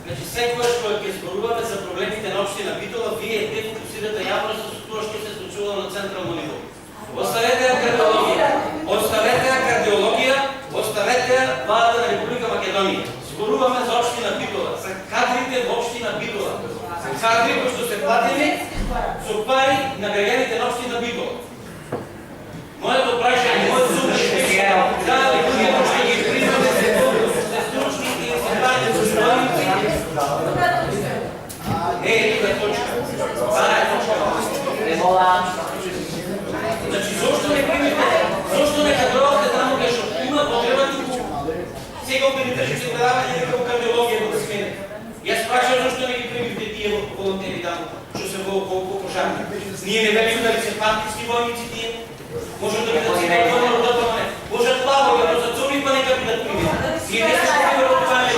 Значи, секогаш кога ќе зборуваме за проблемите на општина Битола, вие те фокусирате јавно со тоа што се случува на централно ниво. Оставете ја кардиологија, оставете ја владата на Република Македонија. Зборуваме за општина Битола, за кадрите во општина Битола. Кадри кои што се платени со пари на граѓаните на општина Битола. Моето прашање, моето сумнение е дали луѓе што ги признате се стручни и информатни состојаници. Тука е точка. Таа е точка. Значи, зошто не примите? Зошто не кадровате таму кај што има потреба туку? Сега обидите што се предавање некако кардиологија во да сменете. Јас прашам зашто не ги примите тие волонтери таму, што се во пожарни. Ние не велиме дали се партиски војници тие. Може да бидат си некој родотване. Може плаво, но за цури па нека бидат примите. Ние не се примерот това не.